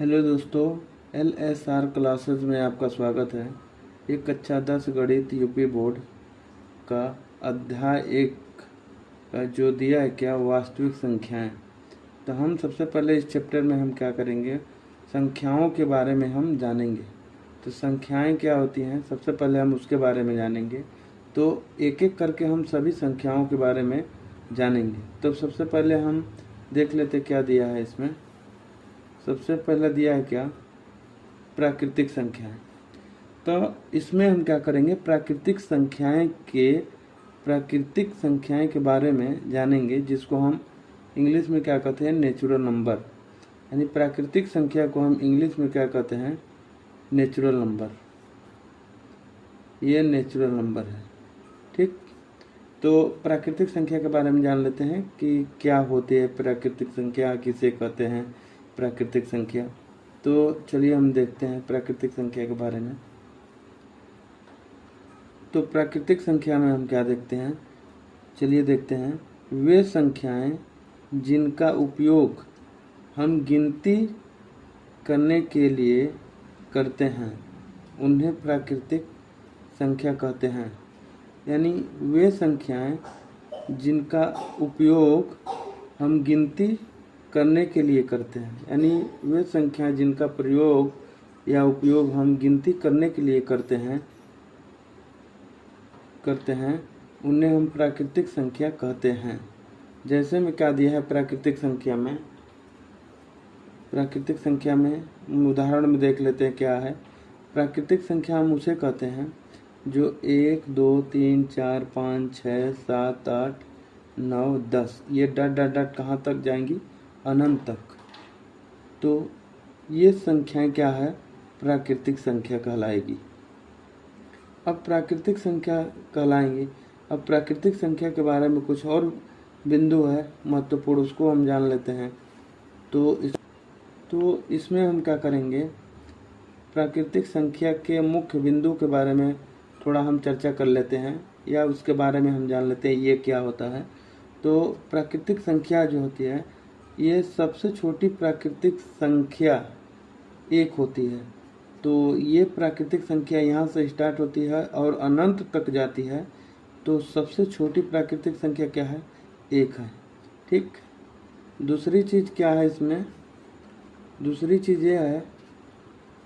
Hello दोस्तों, LSR classes में आपका स्वागत है। एक कक्षा 10 गणित यूपी बोर्ड का अध्याय 1 का जो दिया है क्या वास्तविक संख्याएं। तो हम सबसे पहले इस चैप्टर में हम क्या करेंगे, संख्याओं के बारे में हम जानेंगे। तो संख्याएं क्या होती हैं सबसे पहले हम उसके बारे में जानेंगे। तो एक एक करके हम सभी संख्याओं के बारे में जानेंगे। तो सबसे पहले हम देख लेते क्या दिया है इसमें। सबसे पहले दिया है क्या, प्राकृतिक संख्याएं। तो इसमें हम क्या करेंगे, प्राकृतिक संख्याएं के बारे में जानेंगे, जिसको हम इंग्लिश में क्या कहते हैं, नेचुरल नंबर। यानी प्राकृतिक संख्या को हम इंग्लिश में क्या कहते हैं, नेचुरल नंबर। ये नेचुरल नंबर है, ठीक। तो प्राकृतिक संख्या के बारे में जान लेते हैं कि क्या होती है प्राकृतिक संख्या, किसे कहते हैं प्राकृतिक संख्या। तो चलिए हम देखते हैं प्राकृतिक संख्या के बारे में। तो प्राकृतिक संख्या में हम क्या देखते हैं, चलिए देखते हैं। वे संख्याएं जिनका उपयोग हम गिनती करने के लिए करते हैं उन्हें प्राकृतिक संख्या कहते हैं। यानी वे संख्याएं जिनका उपयोग हम गिनती करने के लिए करते हैं, यानी वे संख्याएं जिनका प्रयोग या उपयोग हम गिनती करने के लिए करते हैं उन्हें हम प्राकृतिक संख्या कहते हैं। जैसे में क्या दिया है प्राकृतिक संख्या में उदाहरण में देख लेते हैं क्या है। प्राकृतिक संख्या हम उसे कहते हैं जो 1 2 3 4 5 6 7 8 9 10 ये डट डट डट कहाँ तक जाएंगी, अनंत तक। तो ये संख्याएं क्या है, प्राकृतिक संख्या कहलाएगी। अब प्राकृतिक संख्या कहलाएंगी। अब प्राकृतिक संख्या के बारे में कुछ और बिंदु है महत्वपूर्ण, उसको हम जान लेते हैं। तो इसमें हम क्या करेंगे, प्राकृतिक संख्या के मुख्य बिंदु के बारे में थोड़ा हम चर्चा कर लेते हैं, या उसके बारे में हम जान लेते हैं ये क्या होता है। तो प्राकृतिक संख्या जो होती है, ये सबसे छोटी प्राकृतिक संख्या 1 होती है। तो ये प्राकृतिक संख्या यहाँ से स्टार्ट होती है और अनंत तक जाती है। तो सबसे छोटी प्राकृतिक संख्या क्या है, 1 है, ठीक। दूसरी चीज़ क्या है इसमें, दूसरी चीज़ ये है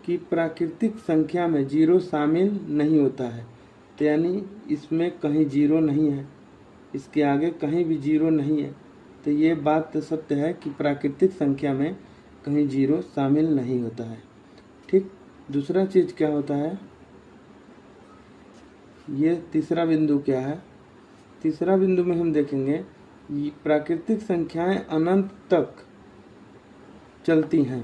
कि प्राकृतिक संख्या में जीरो शामिल नहीं होता है। तो यानी इसमें कहीं जीरो नहीं है, इसके आगे कहीं भी जीरो नहीं है। तो ये बात तो सत्य है कि प्राकृतिक संख्या में कहीं जीरो शामिल नहीं होता है, ठीक। दूसरा चीज़ क्या होता है, ये तीसरा बिंदु क्या है। तीसरा बिंदु में हम देखेंगे प्राकृतिक संख्याएं अनंत तक चलती हैं।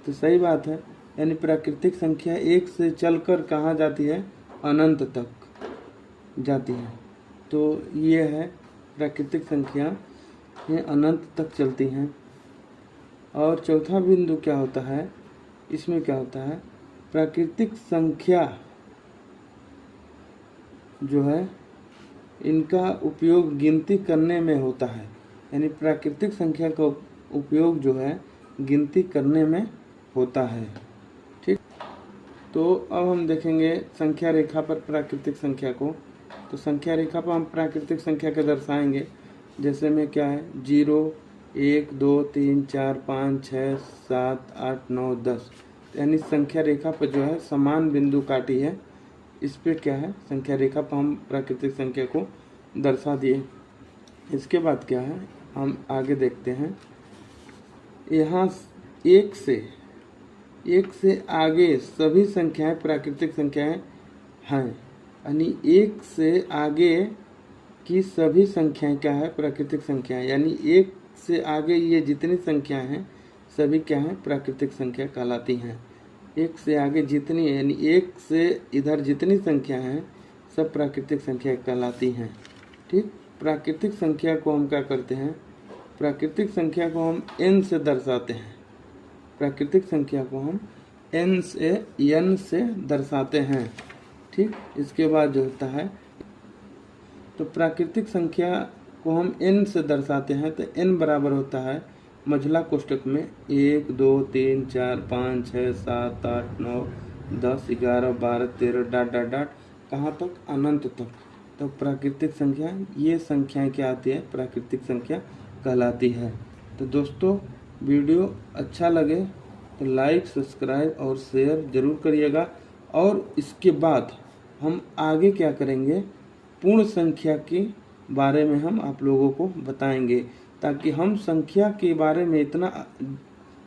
तो सही बात है, यानी प्राकृतिक संख्या 1 से चलकर कहाँ जाती है, अनंत तक जाती है। तो ये है प्राकृतिक संख्या, ये अनंत तक चलती हैं। और चौथा बिंदु क्या होता है, इसमें क्या होता है, प्राकृतिक संख्या जो है इनका उपयोग गिनती करने में होता है। यानी प्राकृतिक संख्या का उपयोग जो है गिनती करने में होता है, ठीक। तो अब हम देखेंगे संख्या रेखा पर प्राकृतिक संख्या को। तो संख्या रेखा पर हम प्राकृतिक संख्या के दर्शाएंगे। जैसे में क्या है, 0 1 2 3 4 5 6 7 8 9 10। यानी संख्या रेखा पर जो है समान बिंदु काटी है, इस पे क्या है, संख्या रेखा पर हम प्राकृतिक संख्या को दर्शा दिए। इसके बाद क्या है, हम आगे देखते हैं। यहाँ 1 से आगे सभी संख्याएं प्राकृतिक संख्याएं हैं। यानी 1 से आगे की सभी संख्याएं क्या है, प्राकृतिक संख्याएं। यानी 1 से आगे ये जितनी संख्याएं हैं सभी क्या हैं, प्राकृतिक संख्या कहलाती हैं। 1 से आगे जितनी, यानी 1 से इधर जितनी संख्या हैं सब प्राकृतिक संख्या कहलाती हैं, ठीक। प्राकृतिक संख्या को हम क्या करते हैं, प्राकृतिक संख्या को हम n से दर्शाते हैं। प्राकृतिक संख्या को हम n से दर्शाते हैं, ठीक। इसके बाद जो होता है, तो प्राकृतिक संख्या को हम n से दर्शाते हैं। तो n बराबर होता है मझला कोष्ठक में 1 2 3 4 5 6 7 8 9 10 11 12 13 डॉट डॉट डॉट कहाँ तक, अनंत तक। तो प्राकृतिक संख्या, ये संख्याएं क्या आती है, प्राकृतिक संख्या कहलाती है। तो दोस्तों वीडियो अच्छा लगे तो लाइक, सब्सक्राइब और शेयर जरूर करिएगा। और इसके बाद हम आगे क्या करेंगे, पूर्ण संख्या के बारे में हम आप लोगों को बताएंगे, ताकि हम संख्या के बारे में इतना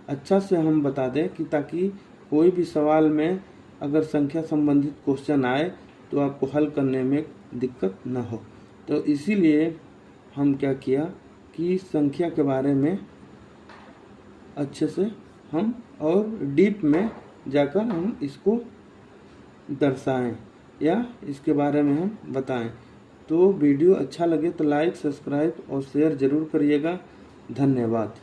अच्छा से हम बता दें कि ताकि कोई भी सवाल में अगर संख्या संबंधित क्वेश्चन आए तो आपको हल करने में दिक्कत न हो। तो इसीलिए हम क्या किया कि संख्या के बारे में अच्छे से हम और डीप में जाकर हम इसको दर्शाएं या इसके बारे में हम बताएं। तो वीडियो अच्छा लगे तो लाइक, सब्सक्राइब और शेयर जरूर करिएगा। धन्यवाद।